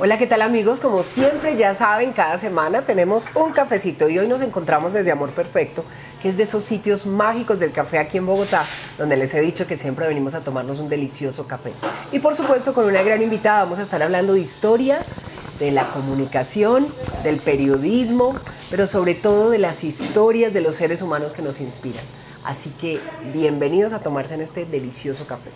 Hola, ¿qué tal amigos? Como siempre ya saben, cada semana tenemos un cafecito y hoy nos encontramos desde Amor Perfecto, que es de esos sitios mágicos del café aquí en Bogotá, donde les he dicho que siempre venimos a tomarnos un delicioso café. Y por supuesto con una gran invitada vamos a estar hablando de historia, de la comunicación, del periodismo, pero sobre todo de las historias de los seres humanos que nos inspiran. Así que bienvenidos a tomarse en este delicioso café.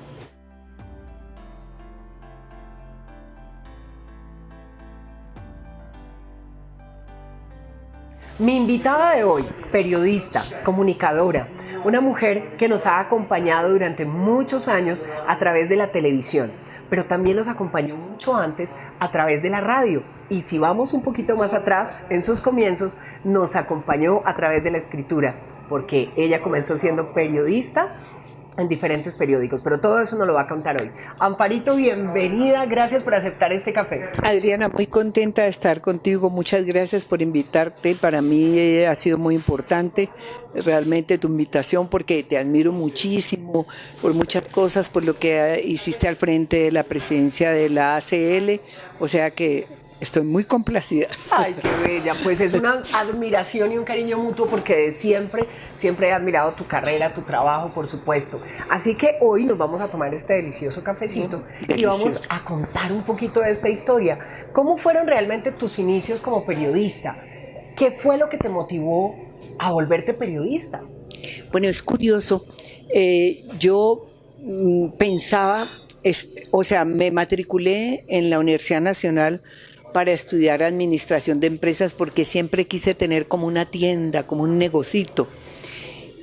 Mi invitada de hoy, periodista, comunicadora, una mujer que nos ha acompañado durante muchos años a través de la televisión, pero también nos acompañó mucho antes a través de la radio. Y si vamos un poquito más atrás, en sus comienzos, nos acompañó a través de la escritura, porque ella comenzó siendo periodista en diferentes periódicos, pero todo eso nos lo va a contar hoy. Amparito, bienvenida, gracias por aceptar este café. Adriana, muy contenta de estar contigo, muchas gracias por invitarte, para mí ha sido muy importante realmente tu invitación porque te admiro muchísimo por muchas cosas, por lo que hiciste al frente de la presidencia de la ACL, o sea que estoy muy complacida. Ay, qué bella, pues es una admiración y un cariño mutuo porque siempre he admirado tu carrera, tu trabajo, por supuesto. Así que hoy nos vamos a tomar este delicioso cafecito y vamos a contar un poquito de esta historia. ¿Cómo fueron realmente tus inicios como periodista? ¿Qué fue lo que te motivó a volverte periodista? Bueno, es curioso, yo pensaba, me matriculé en la Universidad Nacional para estudiar administración de empresas porque siempre quise tener como una tienda, como un negocito.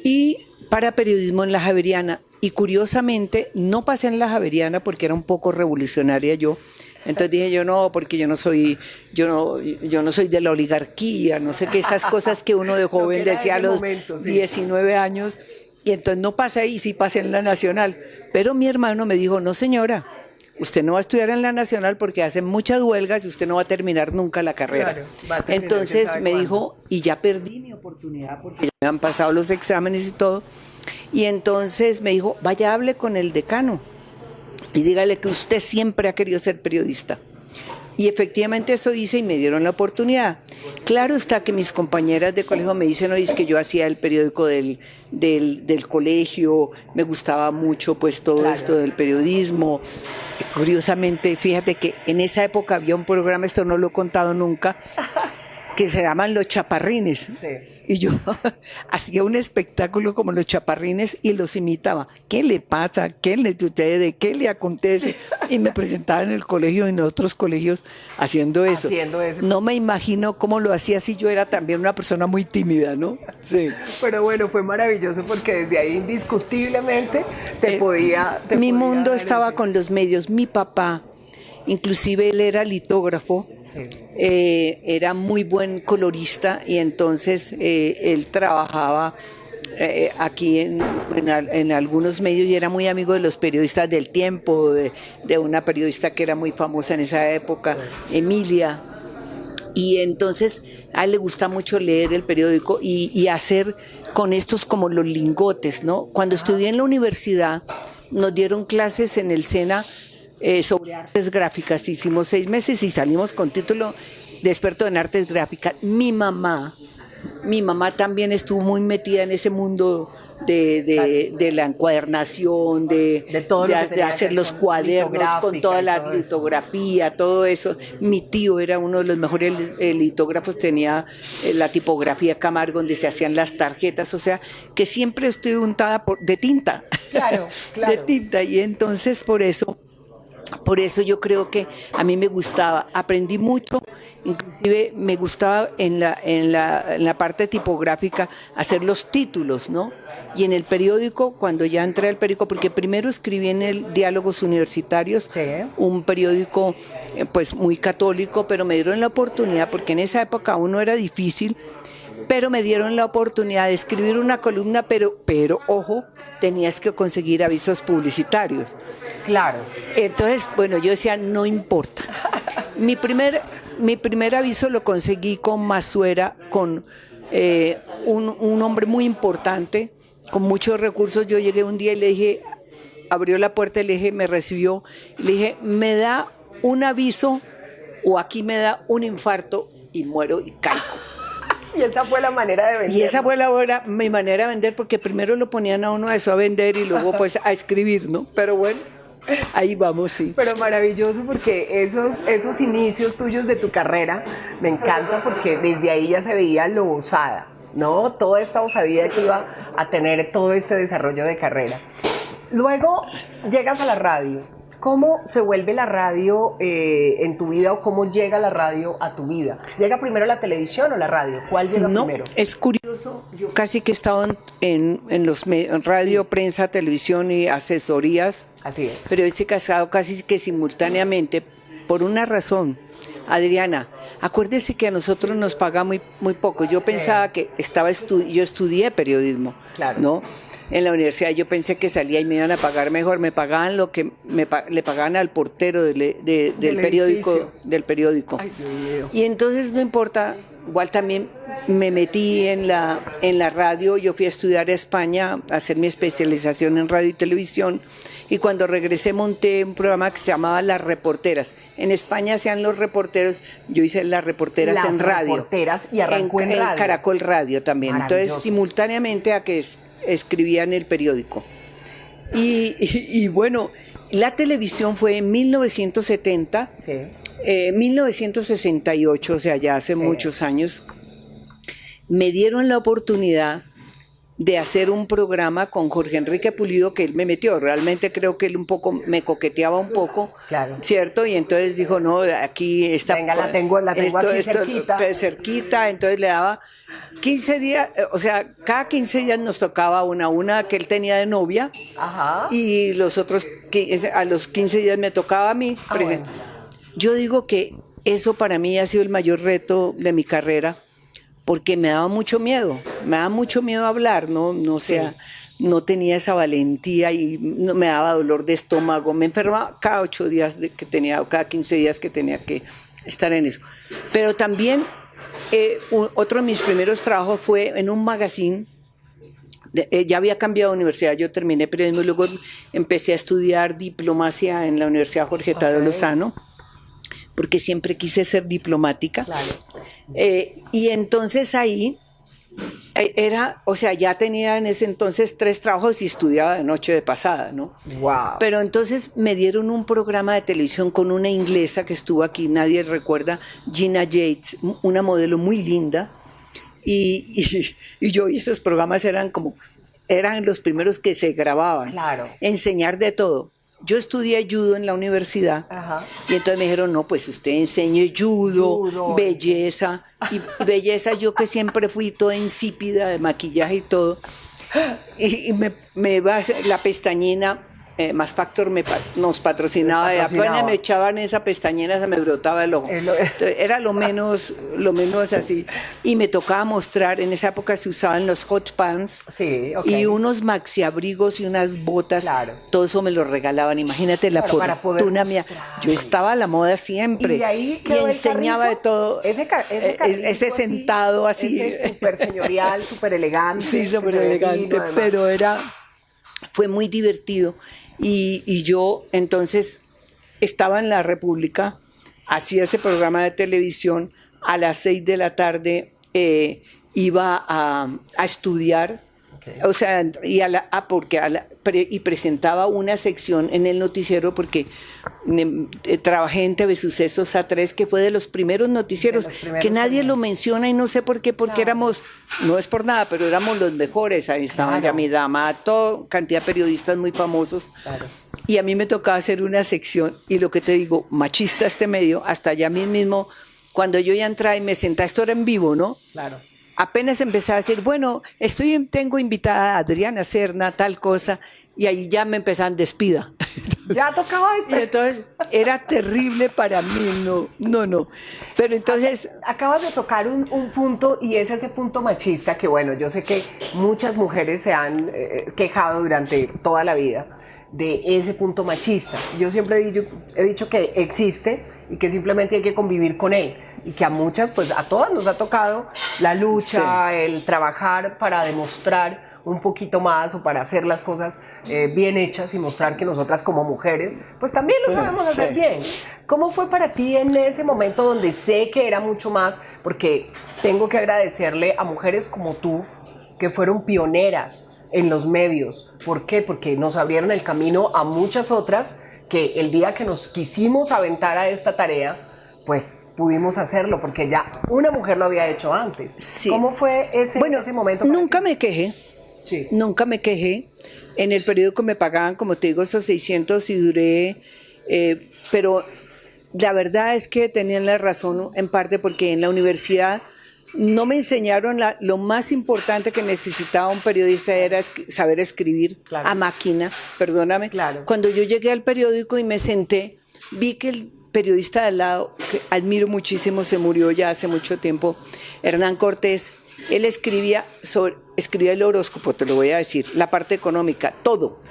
Y para periodismo en la Javeriana. Y curiosamente no pasé en la Javeriana porque era un poco revolucionaria yo. Entonces dije yo no, porque yo no soy de la oligarquía, no sé qué, esas cosas que uno de joven decía a los 19 años. Y entonces no pasé y sí pasé en la Nacional. Pero mi hermano me dijo, no señora, usted no va a estudiar en la Nacional porque hacen muchas huelgas y usted no va a terminar nunca la carrera. Claro, entonces me dijo, y ya perdí mi oportunidad porque ya me han pasado los exámenes y todo. Y entonces me dijo, vaya, hable con el decano y dígale que usted siempre ha querido ser periodista. Y efectivamente eso hice y me dieron la oportunidad. Claro está que mis compañeras de colegio me dicen, oye, es que yo hacía el periódico del colegio, me gustaba mucho pues todo esto del periodismo. Curiosamente, fíjate que en esa época había un programa, esto no lo he contado nunca, que se llaman Los Chaparrines. Sí. Y yo hacía un espectáculo como Los Chaparrines y los imitaba. ¿Qué le pasa? ¿Qué le sucede? ¿Qué le acontece? Y me presentaba en el colegio y en otros colegios haciendo eso. No me imagino cómo lo hacía si yo era también una persona muy tímida, ¿no? Sí. Pero bueno, fue maravilloso porque desde ahí indiscutiblemente mi mundo estaba con los medios. Mi papá, inclusive él era litógrafo. Sí. Era muy buen colorista y entonces él trabajaba aquí en algunos medios y era muy amigo de los periodistas del Tiempo, de una periodista que era muy famosa en esa época, Emilia. Y entonces a él le gusta mucho leer el periódico y hacer con estos como los lingotes, ¿no? Cuando estudié en la universidad nos dieron clases en el SENA sobre artes gráficas, hicimos 6 meses y salimos con título de experto en artes gráficas. Mi mamá también estuvo muy metida en ese mundo de la encuadernación, de hacer los cuadernos con toda la litografía, todo eso. Mi tío era uno de los mejores litógrafos, tenía la tipografía Camargo donde se hacían las tarjetas, o sea, que siempre estoy untada de tinta. Claro. De tinta, y entonces por eso yo creo que a mí me gustaba, aprendí mucho, inclusive me gustaba en la parte tipográfica hacer los títulos, ¿no? Y en el periódico, cuando ya entré al periódico, porque primero escribí en el Diálogos Universitarios, sí, un periódico pues muy católico, pero me dieron la oportunidad, porque en esa época aún no era difícil, pero me dieron la oportunidad de escribir una columna, pero ojo, tenías que conseguir avisos publicitarios. Claro. Entonces, bueno, yo decía, no importa. Mi primer aviso lo conseguí con Masuera, con un hombre muy importante, con muchos recursos. Yo llegué un día y le dije, abrió la puerta y le dije, me recibió, le dije, me da un aviso o aquí me da un infarto y muero y caigo. Y esa fue la manera de vender. Y esa fue mi manera de vender, porque primero lo ponían a uno a eso, a vender, y luego pues a escribir, ¿no? Pero bueno, ahí vamos, sí. Pero maravilloso, porque esos inicios tuyos de tu carrera me encanta, porque desde ahí ya se veía lo osada, ¿no? Toda esta osadía que iba a tener todo este desarrollo de carrera. Luego llegas a la radio. ¿Cómo se vuelve la radio en tu vida, o cómo llega la radio a tu vida? ¿Llega primero la televisión o la radio? ¿Cuál llega primero? Es curioso, yo casi que he estado en los en radio, prensa, televisión y asesorías. Así es. Periodísticas, casi que simultáneamente, por una razón. Adriana, acuérdese que a nosotros nos paga muy poco. Yo pensaba que yo estudié periodismo, claro, ¿no? En la universidad yo pensé que salía y me iban a pagar mejor. Me pagaban lo que le pagaban al portero del periódico. Ay, Dios mío. Y entonces no importa, igual también me metí en la radio. Yo fui a estudiar a España, a hacer mi especialización en radio y televisión, y cuando regresé monté un programa que se llamaba Las Reporteras. En España hacían Los Reporteros, yo hice Las Reporteras en radio. Las Reporteras, y arrancó en radio. En Caracol Radio también. Entonces, simultáneamente a que escribía en el periódico. Y bueno, la televisión fue en 1970, sí, 1968, o sea, ya hace muchos años. Me dieron la oportunidad de hacer un programa con Jorge Enrique Pulido, que él me metió. Realmente creo que él un poco me coqueteaba un poco, claro, ¿cierto? Y entonces dijo, no, aquí está. Venga, la tengo aquí cerquita. Cerquita. Entonces le daba 15 días, o sea, cada 15 días nos tocaba una que él tenía de novia. Ajá. Y a los 15 días me tocaba a mí. Bueno. Yo digo que eso para mí ha sido el mayor reto de mi carrera, porque me daba mucho miedo hablar, no sea, no tenía esa valentía, y me daba dolor de estómago, me enfermaba cada 8 días cada 15 días que tenía que estar en eso. Pero también otro de mis primeros trabajos fue en un magazine. Ya había cambiado de universidad, yo terminé periodismo y luego empecé a estudiar diplomacia en la Universidad Jorge Tadeo Lozano, porque siempre quise ser diplomática. Claro. Y entonces ahí ya tenía en ese entonces 3 trabajos y estudiaba de noche de pasada, ¿no? Wow. Pero entonces me dieron un programa de televisión con una inglesa que estuvo aquí, nadie recuerda, Gina Yates, una modelo muy linda, y esos programas eran los primeros que se grababan. Claro. Enseñar de todo. Yo estudié judo en la universidad. Ajá. Y entonces me dijeron, no, pues usted enseñe judo, belleza. Y belleza, yo que siempre fui toda insípida de maquillaje y todo. Y me va a hacer la pestañina. Más Factor nos patrocinaba. Y apenas me echaban esa pestañina, se me brotaba el ojo. Entonces, era lo menos así. Y me tocaba mostrar, en esa época se usaban los hot pants, sí, okay, y unos maxiabrigos y unas botas. Claro. Todo eso me lo regalaban. Imagínate la fortuna mía. Yo estaba a la moda siempre. Y enseñaba de todo. Ese sentado así. Ese súper señorial, súper elegante. Sí, súper elegante. Pero fue muy divertido. Y yo entonces estaba en la República, hacía ese programa de televisión, a las 6 de la tarde iba a estudiar, okay, o sea, y presentaba una sección en el noticiero, porque trabajé en TV Sucesos A3, que fue de los primeros noticieros, que nadie lo menciona, y no sé por qué, porque éramos, no es por nada, pero éramos los mejores. Ahí estaban Yamida Mato, cantidad de periodistas muy famosos. Claro. Y a mí me tocaba hacer una sección, y lo que te digo, machista este medio, hasta allá mismo, cuando yo ya entré y me senté, esto era en vivo, ¿no? Claro. Apenas empecé a decir, bueno, tengo invitada a Adriana Serna, tal cosa, y ahí ya me empezaban, despida. Ya tocaba esto. Y entonces era terrible para mí, no. Pero entonces... Acabas de tocar un punto, y es ese punto machista que, bueno, yo sé que muchas mujeres se han quejado durante toda la vida de ese punto machista. Yo siempre he dicho que existe, y que simplemente hay que convivir con él. Y que a muchas, pues a todas nos ha tocado la lucha, sí, el trabajar para demostrar un poquito más o para hacer las cosas bien hechas y mostrar que nosotras como mujeres pues también lo sabemos hacer bien. ¿Cómo fue para ti en ese momento donde sé que era mucho más? Porque tengo que agradecerle a mujeres como tú que fueron pioneras en los medios. ¿Por qué? Porque nos abrieron el camino a muchas otras que el día que nos quisimos aventar a esta tarea pues pudimos hacerlo, porque ya una mujer lo había hecho antes. Sí. ¿Cómo fue ese momento? Nunca me quejé. Sí. Nunca me quejé. En el periódico me pagaban, como te digo, esos 600 y duré, pero la verdad es que tenían la razón en parte porque en la universidad no me enseñaron lo más importante que necesitaba un periodista era saber escribir a máquina, perdóname. Claro. Cuando yo llegué al periódico y me senté, vi que el periodista de al lado, que admiro muchísimo, se murió ya hace mucho tiempo, Hernán Cortés. Él escribía el horóscopo, te lo voy a decir, la parte económica, todo.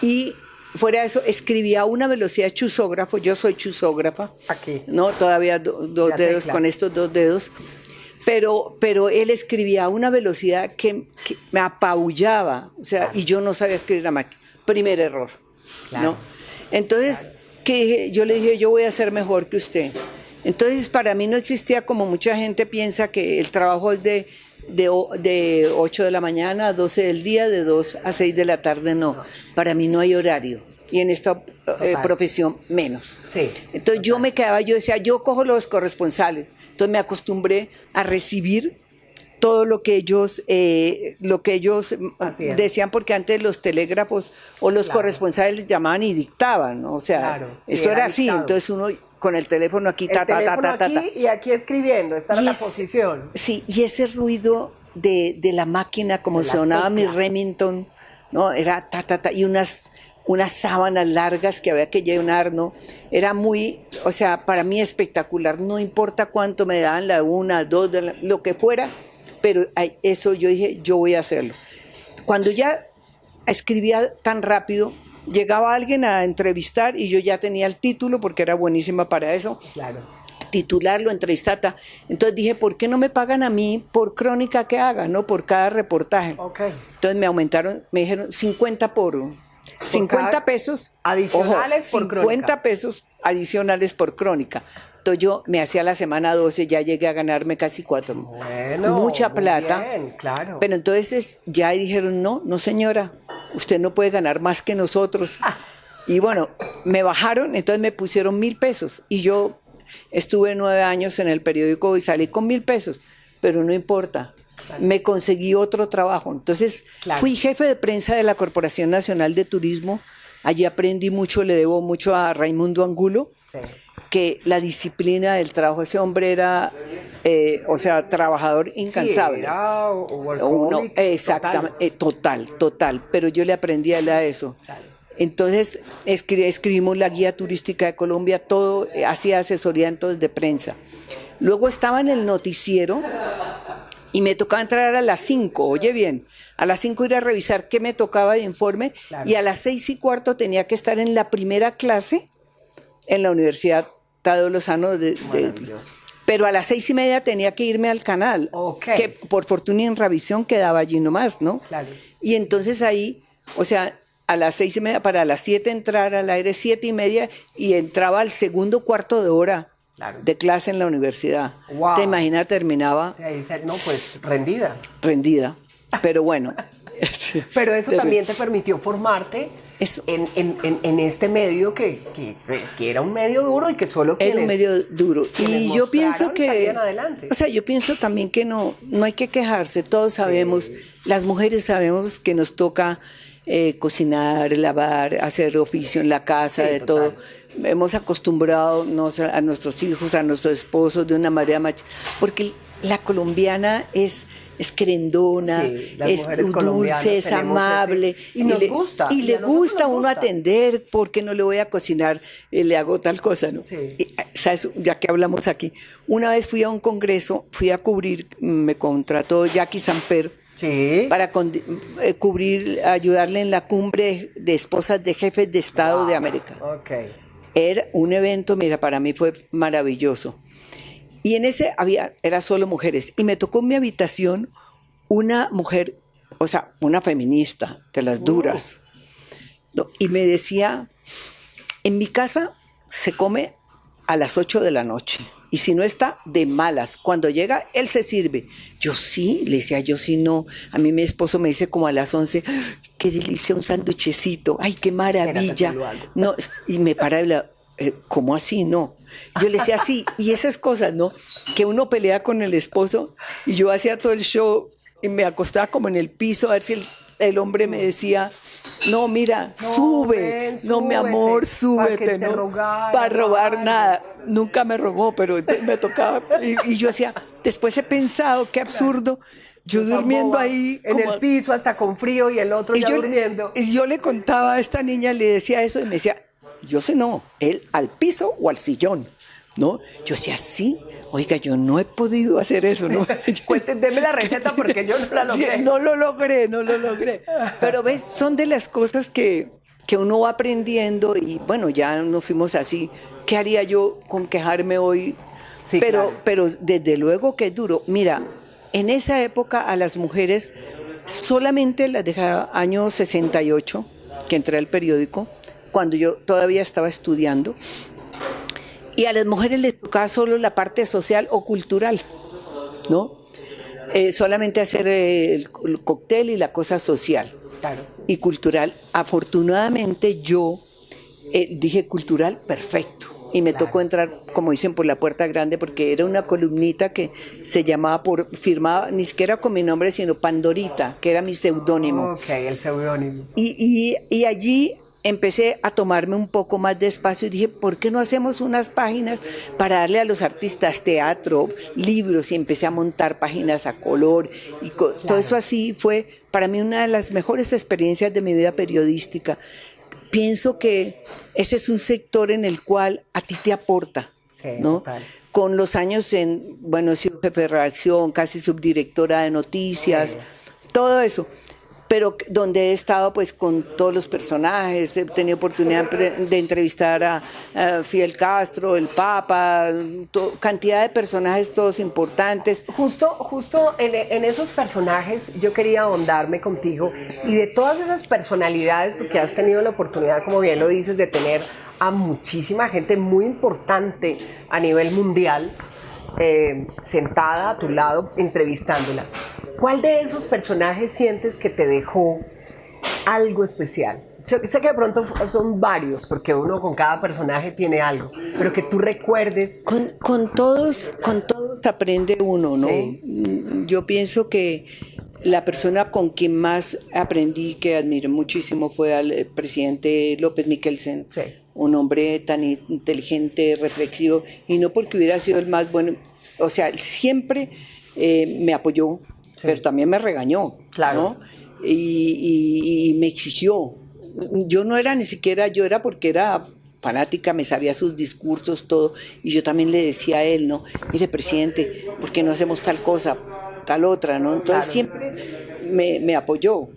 Y fuera de eso, escribía a una velocidad chusógrafo, yo soy chusógrafa. Aquí. No, todavía dos dedos, claro, con estos 2 dedos. Pero él escribía a una velocidad que me apabullaba, o sea, claro, y yo no sabía escribir a máquina. Primer error, claro, ¿no? Entonces, claro, yo le dije, yo voy a ser mejor que usted. Entonces, para mí no existía, como mucha gente piensa, que el trabajo es de 8 de la mañana a 12 del día, de 2 a 6 de la tarde, no. Para mí no hay horario. Y en esta profesión menos. Sí, entonces yo me quedaba, yo decía, yo cojo los corresponsales. Entonces me acostumbré a recibir todo lo que ellos decían, porque antes los telégrafos o los claro, corresponsales llamaban y dictaban, ¿no? O sea, claro, sí, esto era así, dictado. Entonces uno con el teléfono aquí, y aquí escribiendo, esta era la posición. Sí, y ese ruido de la máquina, como sonaba mi Remington, ¿no? Era y unas sábanas largas que había que llenar, ¿no? Era muy, o sea, para mí espectacular, no importa cuánto me daban, la 1, 2, lo que fuera, pero eso yo dije, yo voy a hacerlo. Cuando ya escribía tan rápido, llegaba alguien a entrevistar y yo ya tenía el título porque era buenísima para eso. Claro. Titularlo, entrevistar. Entonces dije, ¿por qué no me pagan a mí por crónica que haga, no por cada reportaje? Okay. Entonces me aumentaron, me dijeron 50 pesos adicionales, ojo, por 50 crónica. Pesos adicionales por crónica. Entonces yo me hacía la semana 12, ya llegué a ganarme casi 4. Bueno, mucha plata. Bien, claro. Pero entonces ya dijeron, no señora, usted no puede ganar más que nosotros. Y bueno, me bajaron, entonces me pusieron 1,000 pesos. Y yo estuve 9 años en el periódico y salí con 1,000 pesos. Pero no importa. Me conseguí otro trabajo. Entonces claro, fui jefe de prensa de la Corporación Nacional de Turismo. Allí aprendí mucho, le debo mucho a Raimundo Angulo, sí, que la disciplina del trabajo, ese hombre era, o sea, trabajador incansable. Sí, era exactamente, total, pero yo le aprendí a él a eso. Claro. Entonces escribimos la guía turística de Colombia, todo, hacía asesoría entonces de prensa. Luego estaba en el noticiero y me tocaba entrar a las 5, oye bien, a las 5 ir a revisar qué me tocaba de informe, claro, y a las 6:15 tenía que estar en la primera clase en la Universidad Tadeo Lozano, pero a las 6:30 tenía que irme al canal, okay, que por fortuna en Revisión quedaba allí nomás, ¿no? Claro. Y entonces ahí, o sea, a las 6:30 para las 7 entrar al aire, 7:30, y entraba al segundo cuarto de hora. Claro, de clase en la universidad. Wow. Te imaginas, terminaba. No, pues rendida. Pero bueno. Pero eso también te permitió formarte en este medio que era un medio duro y que solo era un medio duro. Y yo pienso que, o sea, yo pienso también que no hay que quejarse. Todos sabemos, sí, las mujeres sabemos que nos toca cocinar, lavar, hacer oficio en la casa, sí, de total, todo. Hemos acostumbrado a nuestros hijos, a nuestros esposos de una manera machista, porque la colombiana es querendona, sí, es dulce, es amable, y nos gusta. Y le gusta a uno atender, porque no le voy a cocinar, le hago tal cosa, ¿no? Sí. ¿Sabes? Ya que hablamos aquí, una vez fui a un congreso, fui a cubrir, me contrató Jackie Samper, sí, para cubrir, ayudarle en la cumbre de esposas de jefes de Estado, wow, de América. Okay. Era un evento, mira, para mí fue maravilloso. Y en ese era solo mujeres. Y me tocó en mi habitación una mujer, o sea, una feminista de las duras. ¿No? Y me decía, en mi casa se come a las 8 de la noche. Y si no está, de malas. Cuando llega, él se sirve. Yo sí, le decía, yo sí no. A mí mi esposo me dice como a las 11, qué delicia un sanduchecito. Ay, qué maravilla. No, y me para y ¿cómo así? No. Yo le decía así, y esas cosas, ¿no? Que uno pelea con el esposo, y yo hacía todo el show, y me acostaba como en el piso, a ver si el hombre me decía, no, mira, sube, ven, no, mi amor, súbete, no, no, para robar nada. Nunca me rogó, pero entonces me tocaba, y yo hacía, después he pensado, qué absurdo, yo durmiendo ahí. En el piso, hasta con frío, y el otro ya durmiendo. Y yo le contaba a esta niña, le decía eso, y me decía, yo sé no, él al piso o al sillón, ¿no? Yo decía, sí, oiga, yo no he podido hacer eso, ¿no? Deme la receta porque yo no la logré. Sí, no lo logré. Pero ves, son de las cosas que uno va aprendiendo y bueno, ya nos fuimos así. ¿Qué haría yo con quejarme hoy? Sí, pero desde luego que es duro. Mira, en esa época a las mujeres solamente las dejaba año 68, que entré al periódico, cuando yo todavía estaba estudiando, y a las mujeres les tocaba solo la parte social o cultural, ¿no? Solamente hacer el cóctel y la cosa social. Claro. Y cultural. Afortunadamente yo dije cultural, perfecto. Y me tocó entrar, como dicen, por la puerta grande, porque era una columnita que se llamaba, firmaba, ni siquiera con mi nombre, sino Pandorita, que era mi seudónimo. Ok, el seudónimo. Y allí empecé a tomarme un poco más de espacio y dije, ¿por qué no hacemos unas páginas para darle a los artistas teatro, libros? Y empecé a montar páginas a color. Y todo eso así fue para mí una de las mejores experiencias de mi vida periodística. Pienso que ese es un sector en el cual a ti te aporta, sí, ¿no? Total. Con los años he sido jefe de redacción, casi subdirectora de noticias, sí, todo eso. Pero donde he estado pues con todos los personajes, he tenido oportunidad de entrevistar a Fidel Castro, el Papa, cantidad de personajes todos importantes. Justo en esos personajes yo quería ahondarme contigo, y de todas esas personalidades, porque has tenido la oportunidad, como bien lo dices, de tener a muchísima gente muy importante a nivel mundial sentada a tu lado entrevistándola. ¿Cuál de esos personajes sientes que te dejó algo especial? Sé que de pronto son varios, porque uno con cada personaje tiene algo, pero que tú recuerdes. Con todos aprende uno, ¿no? Sí. Yo pienso que la persona con quien más aprendí, que admiro muchísimo, fue al presidente López Michelsen. Sí. Un hombre tan inteligente, reflexivo, y no porque hubiera sido el más bueno, o sea, siempre me apoyó, sí, pero también me regañó, claro, ¿no? Y me exigió. Yo no era ni siquiera, yo era porque era fanática, me sabía sus discursos, todo, y yo también le decía a él, ¿no? Mire, presidente, ¿por qué no hacemos tal cosa, tal otra, ¿no? Entonces claro, siempre me apoyó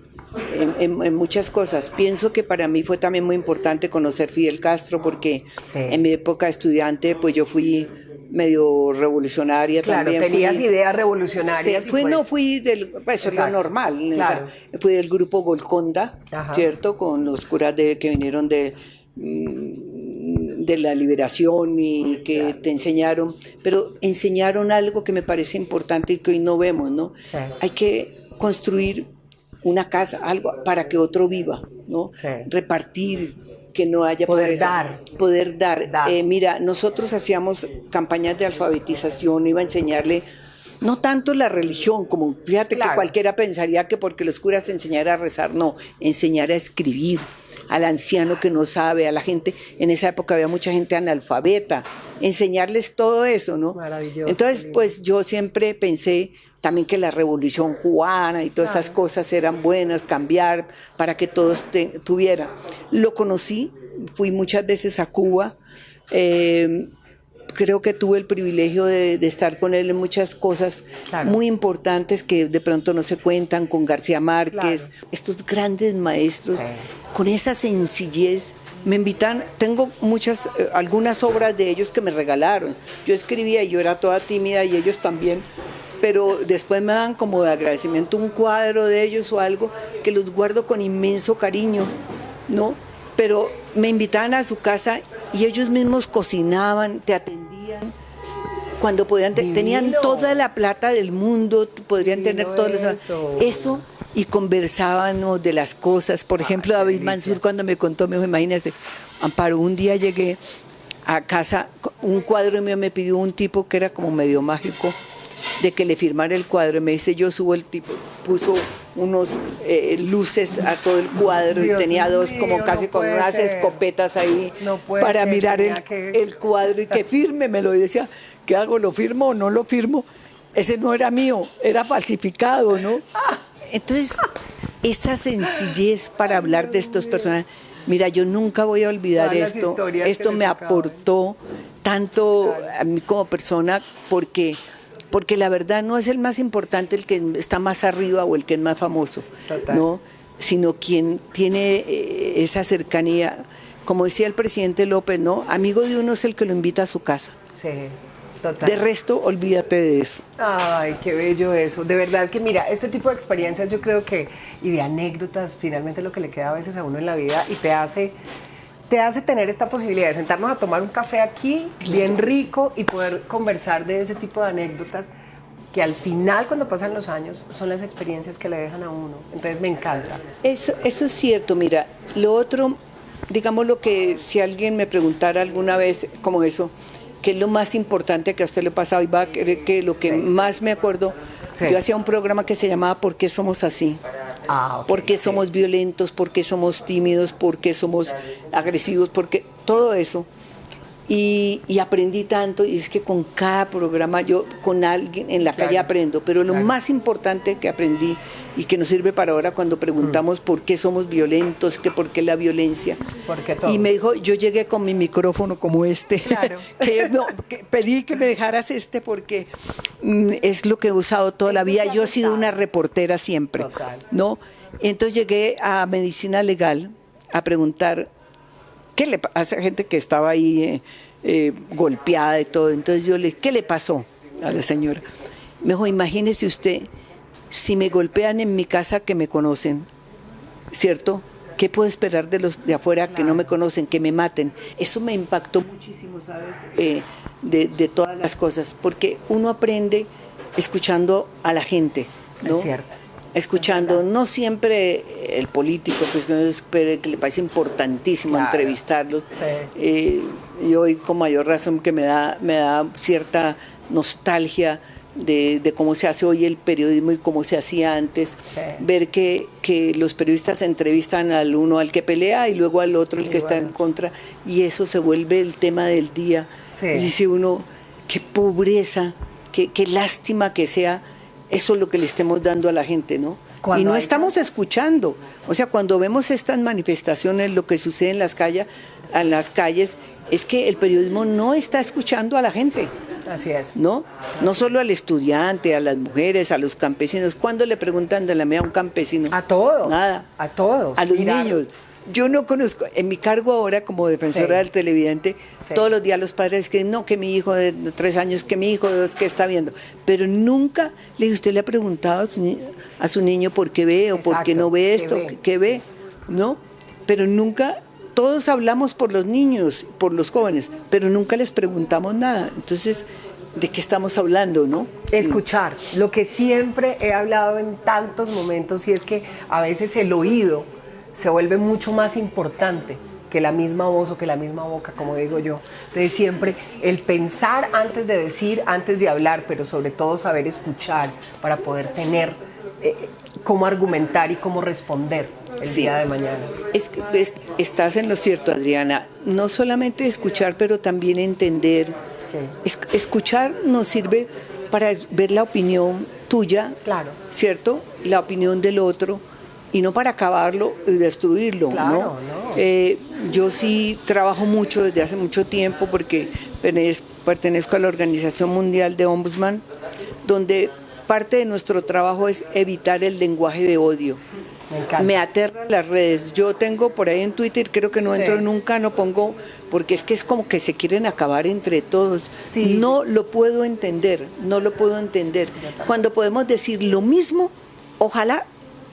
en muchas cosas. Pienso que para mí fue también muy importante conocer Fidel Castro, porque sí, en mi época de estudiante, pues yo fui medio revolucionaria, claro, también. Claro, tenías ideas revolucionarias. Sí, fui del, pues eso es lo normal. Claro. Fui del grupo Golconda, ajá, ¿cierto? Con los curas que vinieron de la liberación y que claro, te enseñaron, pero enseñaron algo que me parece importante y que hoy no vemos, ¿no? Sí. Hay que construir una casa, algo para que otro viva, ¿no? Sí. Repartir, que no haya poder dar. Mira, nosotros hacíamos campañas de alfabetización, iba a enseñarle no tanto la religión, como fíjate claro, que cualquiera pensaría que porque los curas enseñar a rezar, no, enseñar a escribir, al anciano que no sabe, a la gente, en esa época había mucha gente analfabeta, enseñarles todo eso, ¿no? Maravilloso. Entonces, pues yo siempre pensé también que la revolución cubana y todas, claro, esas cosas eran buenas, cambiar para que todos tuvieran. Lo conocí, fui muchas veces a Cuba, creo que tuve el privilegio de estar con él en muchas cosas, claro, muy importantes que de pronto no se cuentan, con García Márquez, claro, estos grandes maestros, sí, con esa sencillez me invitan, tengo algunas obras de ellos que me regalaron. Yo escribía y yo era toda tímida y ellos también, pero después me dan como de agradecimiento un cuadro de ellos o algo que los guardo con inmenso cariño, ¿no? Pero me invitaban a su casa y ellos mismos cocinaban, te atendían. Cuando podían, tenían toda la plata del mundo, podrían tener todos los... Eso, y conversábamos de las cosas. Por ejemplo, David Mansur cuando me contó, me dijo, imagínate, Amparo, un día llegué a casa, un cuadro mío me pidió un tipo que era como medio mágico, de que le firmara el cuadro, y me dice, yo subo el tipo, puso unos luces a todo el cuadro, Dios y tenía dos mío, como casi con unas escopetas ahí para mirar el cuadro y que firme, me lo decía, ¿qué hago? ¿Lo firmo o no lo firmo? Ese no era mío, era falsificado, ¿no? Entonces, esa sencillez para hablar de estos personajes, mira, yo nunca voy a olvidar esto me aportó tanto a mí como persona, porque la verdad no es el más importante el que está más arriba o el que es más famoso, ¿no? Sino quien tiene esa cercanía. Como decía el presidente López, ¿no? Amigo de uno es el que lo invita a su casa. Sí, total. De resto, olvídate de eso. Ay, qué bello eso. De verdad que mira, este tipo de experiencias yo creo que, y de anécdotas, finalmente lo que le queda a veces a uno en la vida y te hace tener esta posibilidad de sentarnos a tomar un café aquí, bien rico, y poder conversar de ese tipo de anécdotas que al final, cuando pasan los años, son las experiencias que le dejan a uno. Entonces me encanta. Eso es cierto, mira. Lo otro, digamos lo que si alguien me preguntara alguna vez como eso, ¿qué es lo más importante que a usted le ha pasado? Y va a querer que lo que más me acuerdo, yo hacía un programa que se llamaba ¿Por qué somos así? ¿Por qué somos violentos? ¿Por qué somos tímidos? ¿Por qué somos agresivos? Porque todo eso. Y aprendí tanto, y es que con cada programa yo con alguien en la calle aprendo, pero lo más importante que aprendí y que nos sirve para ahora cuando preguntamos por qué somos violentos, por qué la violencia. Y me dijo, yo llegué con mi micrófono como este, que pedí que me dejaras porque es lo que he usado toda la vida. Yo he sido una reportera siempre, ¿no? Entonces llegué a Medicina Legal a preguntar ¿qué le pasa a gente que estaba ahí golpeada y todo? Entonces yo le dije, ¿qué le pasó a la señora? Me dijo, imagínese usted, si me golpean en mi casa que me conocen, ¿cierto? ¿Qué puedo esperar de los de afuera que no me conocen, que me maten? Eso me impactó muchísimo, ¿sabes? De todas las cosas, porque uno aprende escuchando a la gente, ¿no? Es cierto. Escuchando, no siempre el político, que le parece importantísimo entrevistarlos, y hoy con mayor razón que me da cierta nostalgia de cómo se hace hoy el periodismo y cómo se hacía antes, ver que los periodistas entrevistan al uno al que pelea y luego al otro el que está en contra, y eso se vuelve el tema del día. Y dice uno, qué pobreza, qué lástima que sea eso es lo que le estemos dando a la gente, ¿no? Y no estamos escuchando. O sea, cuando vemos estas manifestaciones, lo que sucede en las calles, es que el periodismo no está escuchando a la gente. Así es. ¿No? No solo al estudiante, a las mujeres, a los campesinos. ¿Cuándo le preguntan de la media a un campesino? A todos. Nada. A todos. A los niños. Yo no conozco, en mi cargo ahora como defensora del televidente, todos los días los padres que no, que mi hijo de 3 años, que mi hijo de 2, que está viendo. Pero nunca usted le ha preguntado a su niño por qué ve o por qué no ve esto, qué ve, ¿no? Pero nunca, todos hablamos por los niños, por los jóvenes, pero nunca les preguntamos nada. Entonces, ¿de qué estamos hablando, no? Escuchar, lo que siempre he hablado en tantos momentos, y es que a veces el oído se vuelve mucho más importante que la misma voz o que la misma boca, como digo yo. Entonces siempre el pensar antes de decir, antes de hablar, pero sobre todo saber escuchar para poder tener cómo argumentar y cómo responder el día de mañana. Estás en lo cierto, Adriana. No solamente escuchar, pero también entender. Escuchar nos sirve para ver la opinión tuya, ¿cierto? La opinión del otro, y no para acabarlo y destruirlo, ¿no? Yo sí trabajo mucho desde hace mucho tiempo porque pertenezco a la Organización Mundial de Ombudsman, donde parte de nuestro trabajo es evitar el lenguaje de odio. Me encanta. Me aterran las redes. Yo tengo por ahí en Twitter, creo que no entro Sí. nunca, no pongo, porque es que es como que se quieren acabar entre todos. Sí. No lo puedo entender, no lo puedo entender. Cuando podemos decir lo mismo, ojalá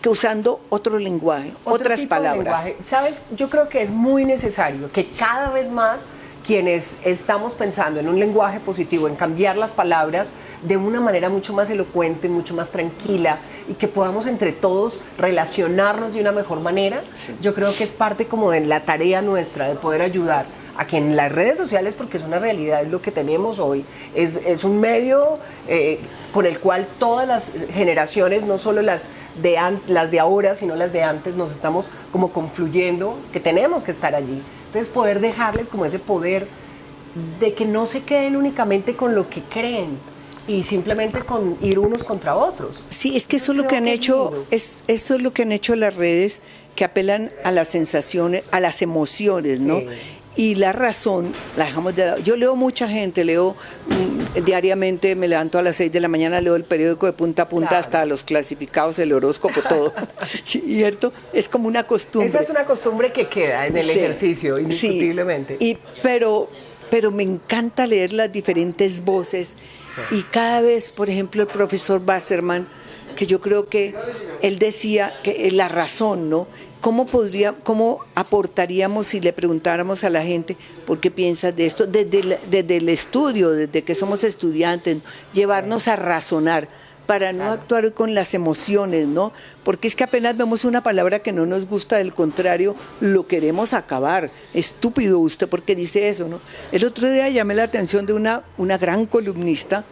que usando otro lenguaje, Otro otras tipo de palabras. lenguaje. ¿Sabes? Yo creo que es muy necesario que cada vez más quienes estamos pensando en un lenguaje positivo, en cambiar las palabras de una manera mucho más elocuente, mucho más tranquila y que podamos entre todos relacionarnos de una mejor manera, yo creo que es parte como de la tarea nuestra de poder ayudar a que en las redes sociales, porque es una realidad, es lo que tenemos hoy, es un medio con el cual todas las generaciones, no solo las de ahora, sino las de antes, nos estamos como confluyendo, que tenemos que estar allí. Entonces poder dejarles como ese poder de que no se queden únicamente con lo que creen y simplemente con ir unos contra otros. Sí, es que eso es Yo lo que creo han es hecho, lindo. eso es lo que han hecho las redes, que apelan a las sensaciones, a las emociones, ¿no? Sí. Y la razón la dejamos de lado. Yo leo mucha gente, leo diariamente, me levanto a las 6 de la mañana, leo el periódico de punta a punta, Claro. hasta los clasificados, el horóscopo, todo. Sí, ¿cierto? Es como una costumbre. Esa es una costumbre que queda en el Sí, ejercicio, indiscutiblemente. sí. Pero me encanta leer las diferentes voces y cada vez, por ejemplo, el profesor Wasserman, que yo creo que él decía que la razón, ¿no? ¿Cómo aportaríamos si le preguntáramos a la gente por qué piensas de esto? Desde el estudio, desde que somos estudiantes, llevarnos a razonar para no actuar con las emociones, ¿no? Porque es que apenas vemos una palabra que no nos gusta, del contrario, lo queremos acabar. Estúpido usted, porque dice eso, ¿no? El otro día llamé la atención de una gran columnista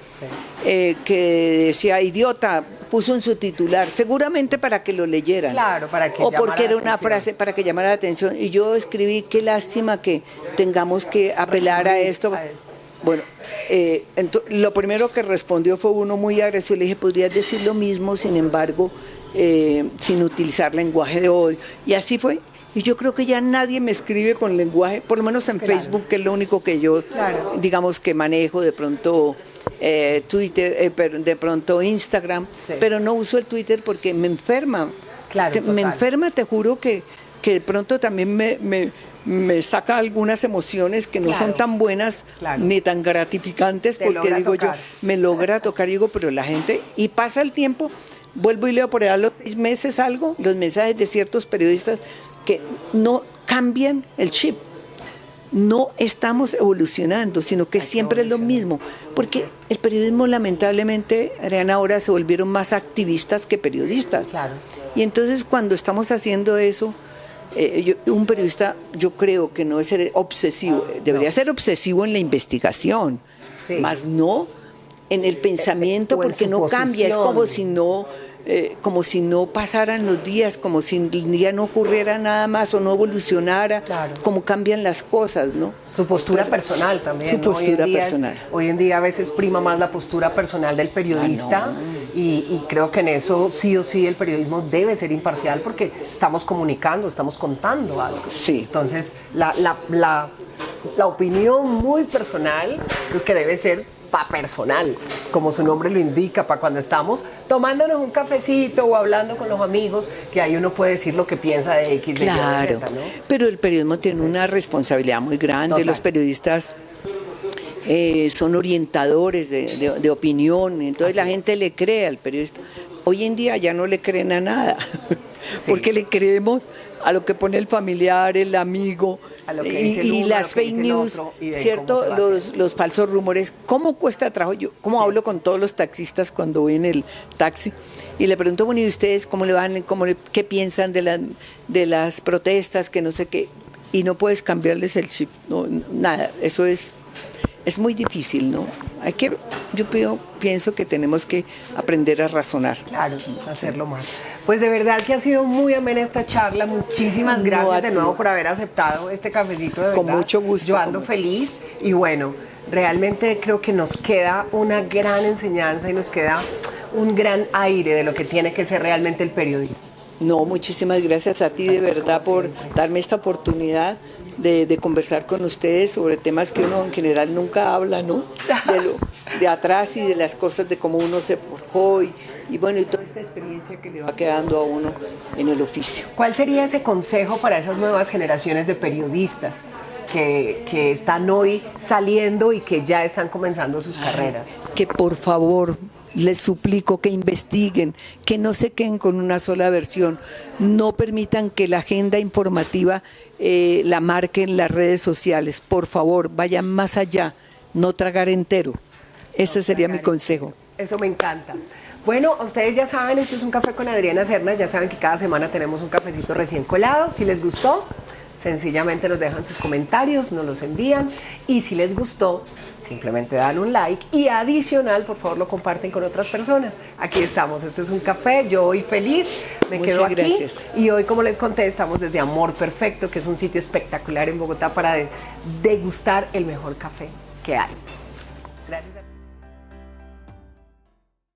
que decía, idiota, puso en su titular, seguramente para que lo leyeran. Claro, para que o llamara porque era la una atención. frase para que llamara la atención. Y yo escribí, qué lástima que tengamos que apelar a esto. A esto. Bueno, lo primero que respondió fue uno muy agresivo. Le dije, podrías decir lo mismo, sin embargo, sin utilizar lenguaje de odio. Y así fue. Y yo creo que ya nadie me escribe con lenguaje, por lo menos en Claro. Facebook, que es lo único que yo, Claro. digamos, que manejo, de pronto Twitter, de pronto Instagram, Sí. pero no uso el Twitter porque me enferma. Claro, Me total. enferma, te juro que de pronto también me saca algunas emociones que no Claro. son tan buenas Claro. ni tan gratificantes, Te porque logra digo tocar. yo, me logra tocar, digo, pero la gente, y pasa el tiempo, vuelvo y leo por allá los 6 meses algo, los mensajes de ciertos periodistas que no cambian el chip. No estamos evolucionando, sino que siempre es lo mismo. Porque el periodismo, lamentablemente, Ariana, ahora se volvieron más activistas que periodistas. Claro. Y entonces cuando estamos haciendo eso, un periodista, yo creo que no es ser obsesivo, debería ser obsesivo en la investigación, Sí. más no en el pensamiento, o en porque su no cambia, es posición. como si no pasaran los días, como si el día no ocurriera nada más o no evolucionara, Claro. como cambian las cosas, ¿no? Su postura personal también. Su ¿no? Hoy en postura día personal. Hoy en día a veces prima más la postura personal del periodista y creo que en eso sí o sí el periodismo debe ser imparcial porque estamos comunicando, estamos contando algo. Sí. Entonces la opinión muy personal creo que debe ser personal, como su nombre lo indica, para cuando estamos tomándonos un cafecito o hablando con los amigos, que ahí uno puede decir lo que piensa de X, de Y, de Claro, Z, ¿no? pero el periodismo tiene una responsabilidad muy grande. Total. Los periodistas son orientadores de opinión, entonces la gente le cree al periodista. Hoy en día ya no le creen a nada, porque le creemos a lo que pone el familiar, el amigo, A lo que dice el y uno, las a lo que fake dice el news, otro, y de ¿cierto? cómo se va haciendo. Los falsos rumores. ¿Cómo cuesta trabajo? Yo, ¿cómo hablo con todos los taxistas cuando voy en el taxi? Y le pregunto, bueno, ¿y ustedes cómo le van? ¿Qué piensan de las protestas? Que no sé qué. Y no puedes cambiarles el chip. No, nada, eso es muy difícil, ¿no? Pienso que tenemos que aprender a razonar. Claro, hacerlo más. Pues de verdad que ha sido muy amena esta charla. Muchísimas No, gracias a de ti. nuevo por haber aceptado este cafecito. De Con verdad. mucho gusto. Yo ando feliz y bueno, realmente creo que nos queda una gran enseñanza y nos queda un gran aire de lo que tiene que ser realmente el periodismo. No, muchísimas gracias a ti de verdad por darme esta oportunidad de conversar con ustedes sobre temas que uno en general nunca habla, ¿no? De atrás y de las cosas, de cómo uno se forjó y bueno, y toda esta experiencia que le va quedando a uno en el oficio. ¿Cuál sería ese consejo para esas nuevas generaciones de periodistas que están hoy saliendo y que ya están comenzando sus carreras? Que por favor, les suplico que investiguen, que no se queden con una sola versión, no permitan que la agenda informativa la marquen las redes sociales, por favor, vayan más allá, no tragar entero. Ese sería mi consejo. Eso me encanta. Bueno, ustedes ya saben, esto es un café con Adriana Serna, ya saben que cada semana tenemos un cafecito recién colado. Si les gustó, sencillamente nos dejan sus comentarios, nos los envían, y si les gustó, simplemente dan un like, y adicional, por favor, lo comparten con otras personas. Aquí estamos, este es un café, yo hoy feliz, me quedo aquí. Gracias. Y hoy, como les conté, estamos desde Amor Perfecto, que es un sitio espectacular en Bogotá para degustar el mejor café que hay. Gracias a